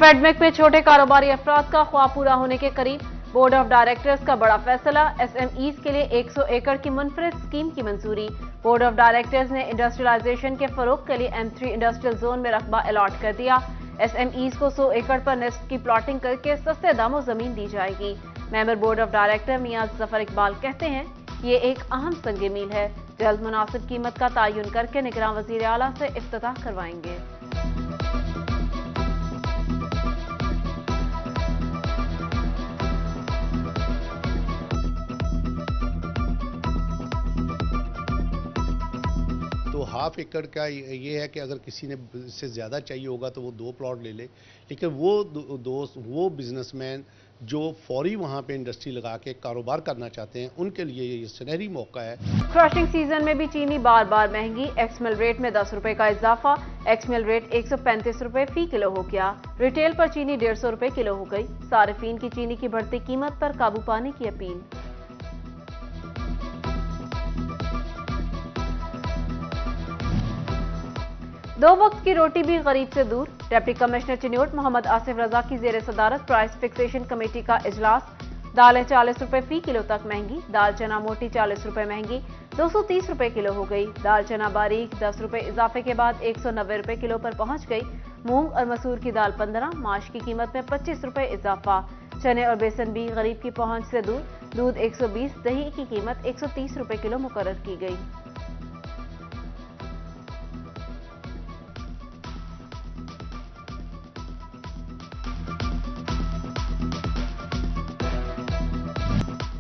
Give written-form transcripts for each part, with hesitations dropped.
फेडमेक में छोटे कारोबारी अफराद का ख्वाब पूरा होने के करीब। बोर्ड ऑफ डायरेक्टर्स का बड़ा फैसला, एसएमईज के लिए 100 एकड़ की मुनफरिद स्कीम की मंजूरी। बोर्ड ऑफ डायरेक्टर्स ने इंडस्ट्रियलाइजेशन के फरोग के लिए M3 इंडस्ट्रियल जोन में रकबा अलॉट कर दिया। एसएमईज को 100 एकड़ पर निस्फ की प्लॉटिंग करके सस्ते दामों जमीन दी जाएगी। मेंबर बोर्ड ऑफ डायरेक्टर मियां जफर इकबाल कहते हैं, ये एक अहम संग मील है। जल्द मुनासिब कीमत का तयन करके निगरान वजीर आला से इफ्तिताह करवाएंगे। तो हाफ एकड़ का ये है कि अगर किसी ने इससे ज़्यादा चाहिए होगा तो वो 2 प्लॉट ले ले, लेकिन वो बिजनेसमैन जो फौरी वहाँ पे इंडस्ट्री लगा के कारोबार करना चाहते हैं उनके लिए ये सुनहरी मौका है। क्रशिंग सीजन में भी चीनी बार बार महंगी। एक्समिल रेट में 10 रुपए का इजाफा। एक्समिल रेट 135 रुपए फी किलो हो गया। रिटेल पर चीनी 150 रुपए किलो हो गई। सारिफीन की चीनी की बढ़ती कीमत पर काबू पाने की अपील। दो वक्त की रोटी भी गरीब से दूर। डिप्टी कमिश्नर चिन्योट मोहम्मद आसिफ रजा की जेर सदारत प्राइस फिक्सेशन कमेटी का इजलास। दालें 40 रुपए फी किलो तक महंगी। दाल चना मोटी 40 रुपए महंगी, 230 रुपए किलो हो गई। दाल चना बारीक 10 रुपए इजाफे के बाद 190 रुपए किलो पर पहुंच गई। मूंग और मसूर की दाल 15, माश की कीमत में 25 रुपए इजाफा। चने और बेसन भी गरीब की पहुंच से दूर। दूध 120, दही की कीमत 130 रुपए किलो मुकर्रर की गई।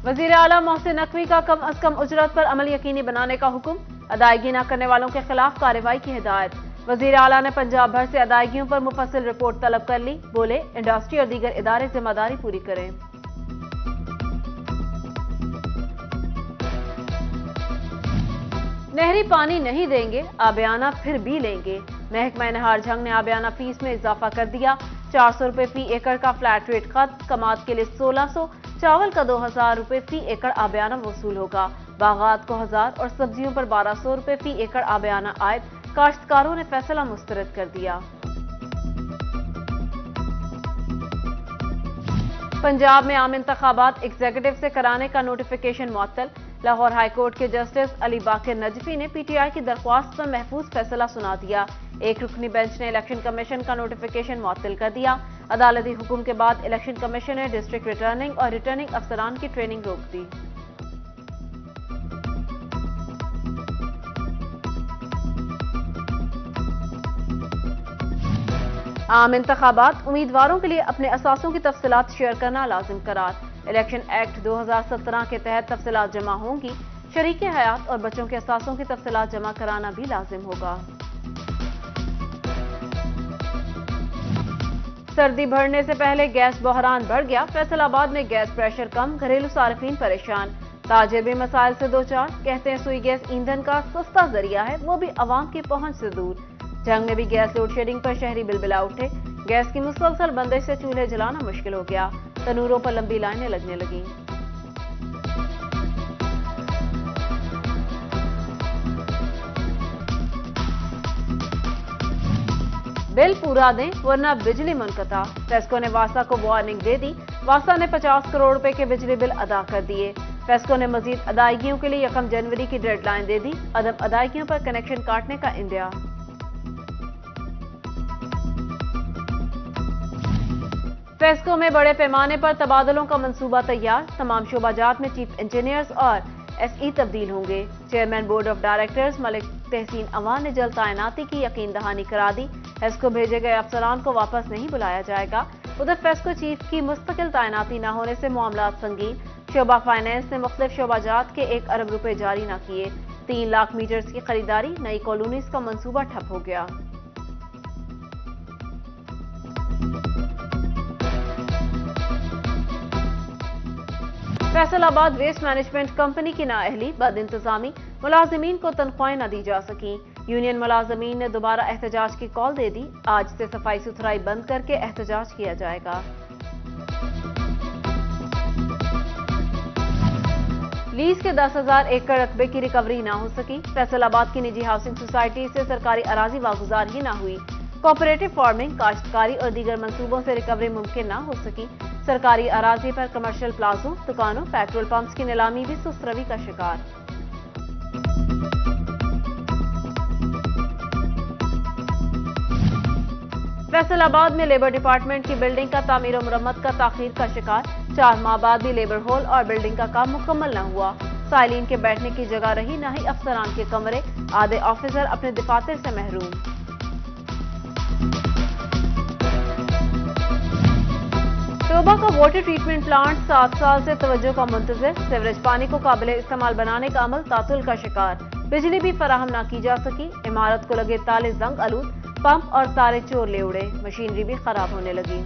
वजीर आला मोहसिन नकवी का कम अज कम उजरत पर अमल यकीनी बनाने का हुक्म। अदायगी न करने वालों के खिलाफ कार्रवाई की हिदायत। वजीर आला ने पंजाब भर से अदायगियों पर मुफस्सिल रिपोर्ट तलब कर ली। बोले, इंडस्ट्री और दीगर इदारे जिम्मेदारी पूरी करें। नहरी पानी नहीं देंगे, आबियाना फिर भी लेंगे। महकमा नहार झंग ने आबियाना फीस में इजाफा कर दिया। 400 रुपए फी एकड़ का फ्लैट रेट खत्म। कमात के लिए 1600, चावल का 2000 रुपए फी एकड़ आबियाना वसूल होगा। बागात को 1000 और सब्जियों पर 1200 रुपए फी एकड़ आबियाना आयद। काश्तकारों ने फैसला मुस्तरद कर दिया। पंजाब में आम इंतखाबात एग्जीक्यूटिव से कराने का नोटिफिकेशन मुअत्तल। लाहौर हाईकोर्ट के जस्टिस अली बाकर नजफी ने पीटीआई की दरख्वास्त पर महफूज फैसला सुना दिया। एक रुकनी बेंच ने इलेक्शन कमीशन का नोटिफिकेशन मुअत्तल कर दिया। अदालती हुक्म के बाद इलेक्शन कमीशन ने डिस्ट्रिक्ट रिटर्निंग और रिटर्निंग अफसरान की ट्रेनिंग रोक दी। आम इंतखाबात उम्मीदवारों के लिए अपने असासों की तफसीलात शेयर करना लाजिम करार। इलेक्शन एक्ट 2017 के तहत तफसीलात जमा होंगी। शरीके हयात और बच्चों के असासों की तफसीलात जमा कराना भी लाजिम होगा। सर्दी बढ़ने से पहले गैस बहरान बढ़ गया। फैसलाबाद में गैस प्रेशर कम, घरेलू सार्फिन परेशान। ताजिर भी मसाइल से दो चार। कहते हैं सुई गैस ईंधन का सस्ता जरिया है, वो भी अवाम की पहुंच से दूर। जंग में भी गैस लोड शेडिंग पर शहरी बिलबिला उठे। गैस की मुसलसल बंदिश से चूल्हे जलाना मुश्किल हो गया। तनूरों पर लंबी लाइनें लगने लगीं। बिल पूरा दें वरना बिजली मुनक़ता। फेस्को ने वासा को वार्निंग दे दी। वासा ने 50 करोड़ रुपए के बिजली बिल अदा कर दिए। फेस्को ने मजीद अदायगियों के लिए 1 जनवरी की डेडलाइन दे दी। अदम अदायगियों पर कनेक्शन काटने का इंदिया। फेस्को में बड़े पैमाने पर तबादलों का मंसूबा तैयार। तमाम शोबाजात में चीफ इंजीनियर्स और एसई तब्दील होंगे। Chairman board of directors Malik Tahseen Awan ने जल्द तैनाती की यकीन दहानी करा दी। फेस्को भेजे गए अफसरान को वापस नहीं बुलाया जाएगा। उधर फेस्को चीफ की मुस्तकिल तैनाती न होने से मामला संगीन। शोबा फाइनेंस ने मुख्तलिफ शोबाजात के 1 अरब रुपए जारी न किए। 3 लाख मीटर्स की खरीदारी, नई कॉलोनीज का मंसूबा ठप हो गया। फैसलाबाद वेस्ट मैनेजमेंट कंपनी की नाअहली, बद इंतजामी, मुलाजिमीन को तनख्वाहें न दी जा सकी। यूनियन मुलाजिमीन ने दोबारा एहतजाज की कॉल दे दी। आज से सफाई सुथराई बंद करके एहतजाज किया जाएगा। लीज के 10,000 एकड़ रकबे की रिकवरी न हो सकी। फैसलाबाद की निजी हाउसिंग सोसाइटी से सरकारी अराजी वागुजार ही न हुई। कोऑपरेटिव फार्मिंग, काश्तकारी और दीगर मंसूबों से रिकवरी मुमकिन न हो सकी। सरकारी अराजी पर कमर्शियल प्लाजों, दुकानों, पेट्रोल पंप्स की नीलामी भी सुस्त रवि का शिकार। फैसलाबाद में लेबर डिपार्टमेंट की बिल्डिंग का तामीर और मुरम्मत का ताखीर का शिकार। 4 माह बाद भी लेबर हॉल और बिल्डिंग का काम मुकम्मल न हुआ। साइलिन के बैठने की जगह रही, न ही अफसरान के कमरे। आधे ऑफिसर अपने दफातर से महरूम। तोबा का वाटर ट्रीटमेंट प्लांट 7 साल से तवज्जो का मुंतजिर। सीवरेज पानी को काबिल इस्तेमाल बनाने का अमल तातुल का शिकार। बिजली भी फराहम न की जा सकी। इमारत को लगे ताले जंग आलूद, पंप और तारे चोर ले उड़े। मशीनरी भी खराब होने लगी।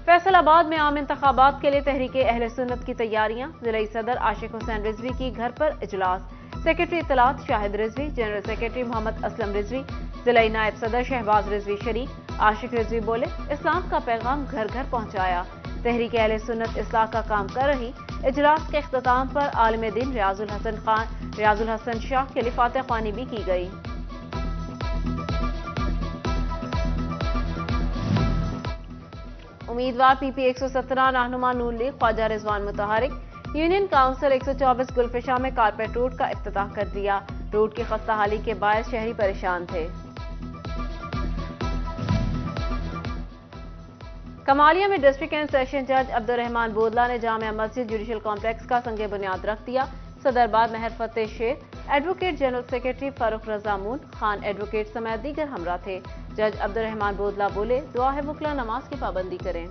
फैसलाबाद में आम इंतखाबात के लिए तहरीके अहले सुन्नत की तैयारियां। जिला सदर आशिक हुसैन रिजवी की घर पर इजलास। सेक्रेटरी इत्तलात शाहिद रिजवी, जनरल सेक्रेटरी मोहम्मद असलम रिजवी, जिला नायब सदर शहबाज रिजवी शरीक। आशिक रिजवी बोले, इस्लाम का पैगाम घर घर पहुंचाया। तहरीके अहले सुन्नत इस्लाह का काम कर रही। इजलास के इख्तिताम पर आलिम दिन रियाजुल हसन शाह के लिए फातह ख्वानी भी की गई। उम्मीदवार पीपी 117 रहनुमा नून लीग ख्वाजा रिजवान मुतहरिक। यूनियन काउंसिल 124 गुलफिशा में कारपेट रोड का इफ्तिताह कर दिया। रोड की खस्ताहाली के बायस शहरी परेशान थे। कमालिया में डिस्ट्रिक्ट एंड सेशन जज अब्दुर्रहमान बोदला ने जामिया मस्जिद जुडिशल कॉम्प्लेक्स का संगे बुनियाद रख दिया। सदरबाद Mehar Fateh Sheikh, advocate general secretary Farooq Raza Moon, Khan advocate समेत दीगर हमरा थे। जज अब्दुर्रहमान बोदला बोले, दुआ है वकला नमाज की पाबंदी करें।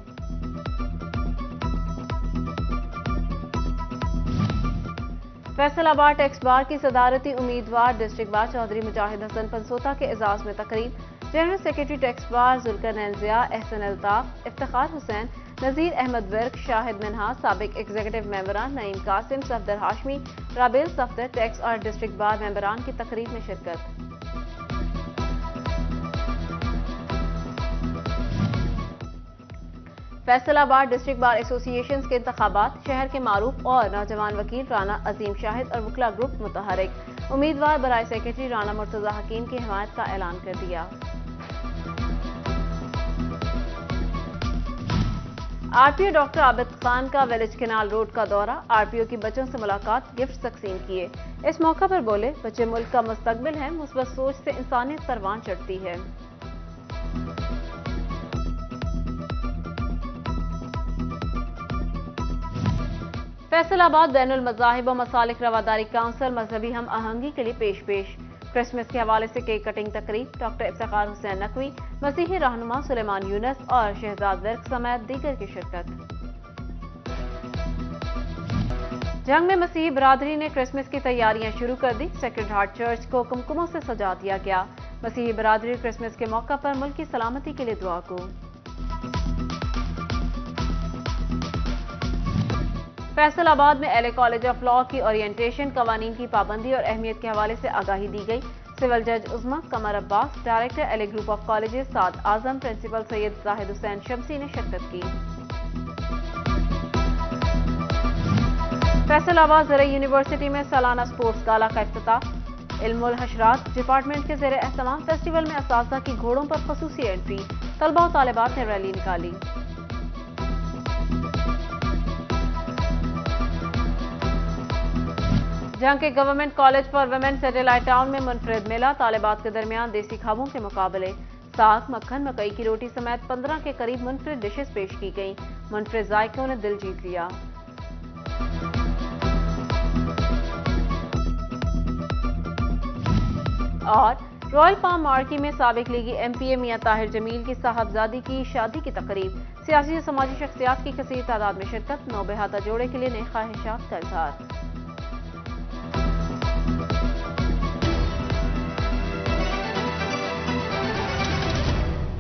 फैसलाबाद टैक्स बार की सदारती उम्मीदवार डिस्ट्रिक्ट बार चौधरी मुजाहिद हसन पंसोता के एजाज में तकरीब। General secretary tax bar Zulqarnain Zia, Ahsan Altaf, Iftikhar Hussain, Nazir Ahmad Virk, Shahid Minha, साबिक एग्जीक्यूटिव मेंबरान नईम कासिम, सफदर हाशमी, राबेल सफदर, टैक्स और डिस्ट्रिक्ट बार मेंबरान की तकरीब में शिरकत। फैसलाबाद डिस्ट्रिक्ट बार एसोसिएशन के इंतखाबात। शहर के मारूफ और नौजवान वकील राना अजीम शाहिद और वकला ग्रुप मुतहरिक। उम्मीदवार बराए सेक्रेटरी राना मुर्तजा हकीम की हिमायत का ऐलान कर दिया। आरपीओ डॉक्टर आबिद खान का विलेज केनाल रोड का दौरा। आरपीओ की बच्चों से मुलाकात, गिफ्ट तकसीम किए। इस मौका पर बोले, बच्चे मुल्क का मुस्तकबिल हैं, मुस्बत सोच से इंसानियत परवान चढ़ती है। फैसलाबाद बैनुल मज़ाहिब व मसालिक रवादारी काउंसिल मजहबी हम आहंगी के लिए पेश। क्रिसमस के हवाले से केक कटिंग तकरीब। डॉक्टर इफ्तिखार हुसैन नकवी, मसीही रहनुमा सुलेमान यूनस और शहजाद वर्क समेत दीगर की शिरकत। जंग में मसीही बरादरी ने क्रिसमस की तैयारियां शुरू कर दी। सेक्रेड हार्ट चर्च को कुमकुमों से सजा दिया गया। मसीही बरादरी क्रिसमस के मौका पर मुल्क की सलामती के लिए दुआ को। फैसलाबाद में एलए कॉलेज ऑफ लॉ की ओरिएंटेशन, कवानीन की पाबंदी और अहमियत के हवाले से आगाही दी गई। सिविल जज Usma Qamar Abbas, director LA group of colleges Saad Azam, principal Syed Zahid Hussain Shamsi ने शिरकत की। फैसलाबाद ज़राई यूनिवर्सिटी में सालाना स्पोर्ट्स गाला का इफ्तिताह। इल्मुल हशरात डिपार्टमेंट के ज़ेर एहतमाम फेस्टिवल में असातिज़ा की घोड़ों पर खसूसी एंट्री। तलबा और तालिबात ने रैली निकाली। जहां के government college for women satellite town में मुनफरिद मेला। तालिबात के दरमियान देसी खाबों के मुकाबले। साग, मक्खन, मकई की रोटी समेत 15 के करीब मुनफरिद डिशेस पेश की गई। मुनफरिद जायकों ने दिल जीत लिया। और रॉयल पाम मार्की में साबिक लीगी एमपीए मियां ताहिर जमील की साहबजादी की शादी की तकरीब। सियासी और समाजी शख्सियात की कसीर तादाद में शिरकत। नौ बेहाता जोड़े के लिए नई ख्वाहिशात का इजहार।